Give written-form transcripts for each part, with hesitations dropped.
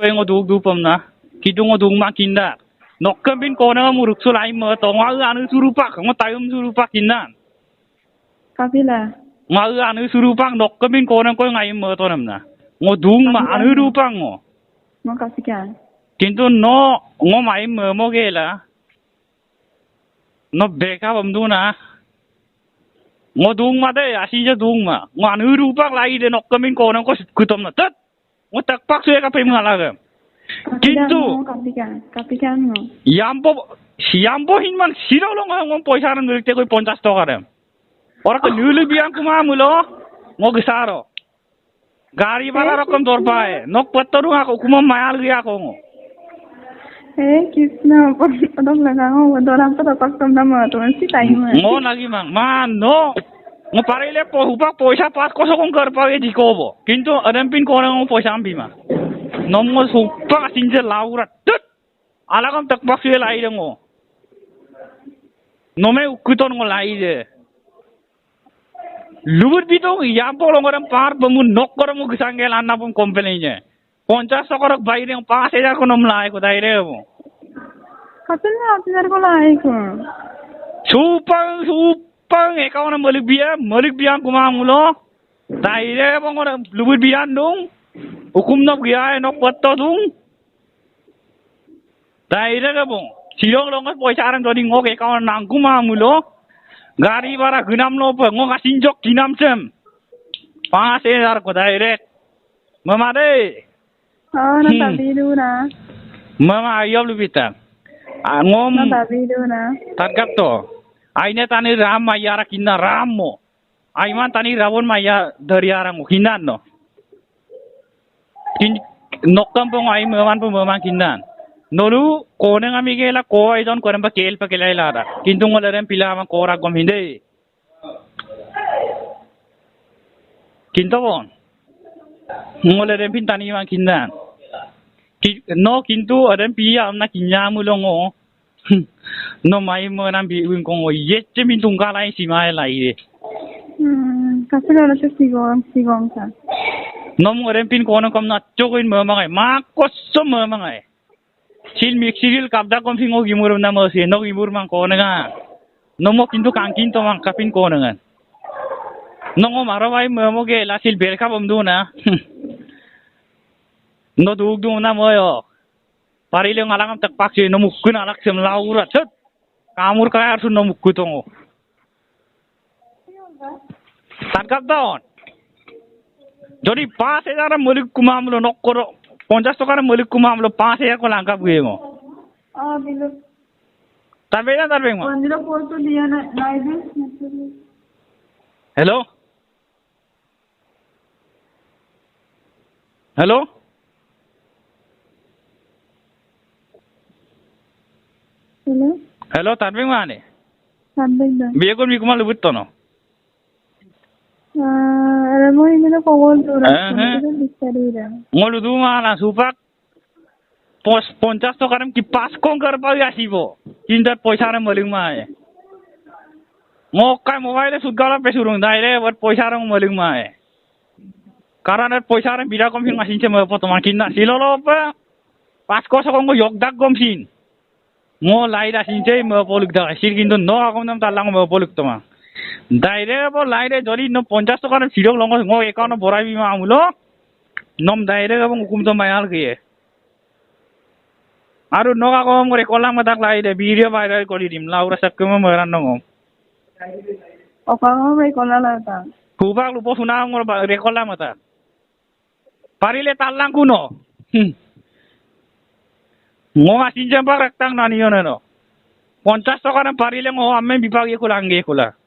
ngo dug du pom na kidung ngo dung ma kinda nokkam bin ko na mu rukso lai mo to nga anu surupak ngo tayum surupak kinnan kapila nga anu surupak nokkam bin ko na ko ngai mo to nam na ngo dung ma anu rupang ngo mo kasikan kintu no ngo mai mo gela no beka bom du na ngo dung ma de asi je dung ma ngo anu rupak lai de nokkam bin ko na ko kutom na tat ngo tak pak suya ka pe ngala ga kintu kapikan mo yambo hinman sirolong ngom poisaran nurite koi 50 taka re ora ko lulu biang kuma mulo ngo gisaro gari bala rokom dor pae nok pattoru ako kuma mayal gi ako ngo kisna odong lagang doram to paktom na mo to si time ngo lagi mang man no ngo parile po hupak poisa pas ko sokong kar pa di kobo kintu adampin ko ngo poisa ambi ma nomgo supa sinje laura tut alagam tak bakse lai ngo nome ukuton ngo lai de lubur bito yampo longoram par bamun nok koram gisangel anna pun company je 50 takarok baire 5000 ko nom lai ko daire mo kapila apnar ko lai ko supang ekauna malik biya kuma mulo daire bongora lubur biyan dong hukum nok gaya nok patto dung daire ka bong silong longas poisaran jodi ngok ekauna nang kuma mulo gari bara gunam lo pe ngok asinjok dinam sem 5000 ko daire mama de na tabidu na mama ayob lubita ngom na tabidu na targap to aine tani ram mayara kinna rammo aiman tani rawon maya dariarang kinan no nokkam pong ai meman pong meman kinnan nolu koneng amigela ko ai don korem pa kel pa kelai lara kintu ngolarem pila ma kora gom hinde kinto bon ngolarem pin tani ma kinnan no kintu adem piya amna kinyamu longo no mai menam bi wing kongo yette min tungkalai simai lai kapila na sigong sa nom orem pin kono kom na chokin mamangai ma kosso mamangai sil mixil kapda kom fingo gimur na mo si no gimur mang kono nga nomo kintu kangkin to mang kapin kono nga nongo marawai mamo ge la sil belka bom du na no dug du na mo yo parile ngalangam tak paksi no mukun alak sem laura chet kamur kaya arsu no mukku tongo tangkap daun jadi 5000 mulik kumamlo nokkoro 50 takar mulik kumamlo 5000 ko langkap gue mo bilo tarbe mo andilo porto dia na live hello hello hello tarbe mane biye ko mi kumal butto no mo ini ko wol dura ngolu du mala supak 50 takarem ki pas kon kar pa asibo kinda poisa ram moling mae ngokai mobile sugala pe surung daire wat poisa ram moling mae karana poisa ram bira kom fin masin che mo poto makinna silolo pa pas ko so ko yogdak gom sin ngo laida sin che mo poluk da sil kindu no akom nam talang mo poluk to ma daire bo laide jori no 50 takar sirok longo ngo account borai bi ma amulo nom daire bo hukum to mayal giye aru noga ko ngore kolang matak laide video viral kori dim laura sakkemo maran no okang may kolala ta kubak lupo suna ngor rekola mata parile talang kuno ngo asin jamba raktang nani yono no 50 takar parile ngo amme bipagi kulang ge kula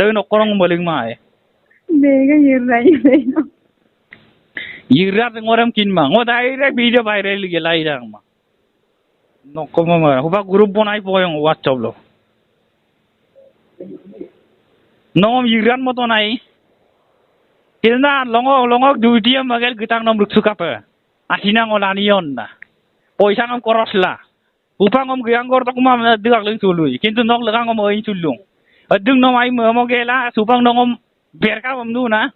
tayo no korong moling mae bega yirat ngoram kinma ngo daire video viral ge laidang ma no komo ma huba group bonai poyong whatsapp lo nom yiran moto nai kilna longo duty magal gitang nom ruksuka pa asina ngolani yon na poisa ngam korosla upangom gyangor to kuma digak ling sului kintu nok lagang ngom oin sulung adung no mai mo gela supang nongom berka bom nu na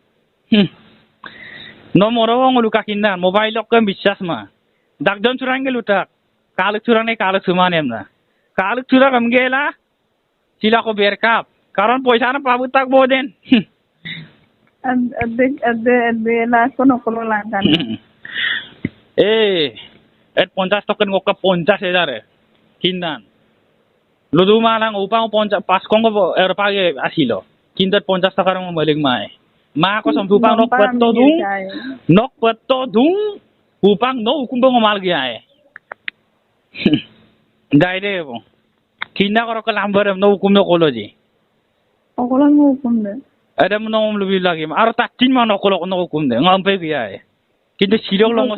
nomoro wong luka kinna mobile ok বিশ্বাস ma dakjon curang gelutak kaluk curang ne kaluk sumanem na kaluk curang am gela sila ko berkap karon পয়সা na pabu tak boden Ade last ko no kulo lang kan. Et 50 token ngok 50,000 kinnan ludu malang upang 5 kong page asilo kindat 50 টাকা rong maling mai ma ko som upang nok patto dung upang no hukum bang mal gya hai gaide bo kinna karo kalambar no hukum no koloji Okulan mo hukum de. adam no lubi lagi ar tatin ma no kolo no hukum de ngampe gya hai kinda silok long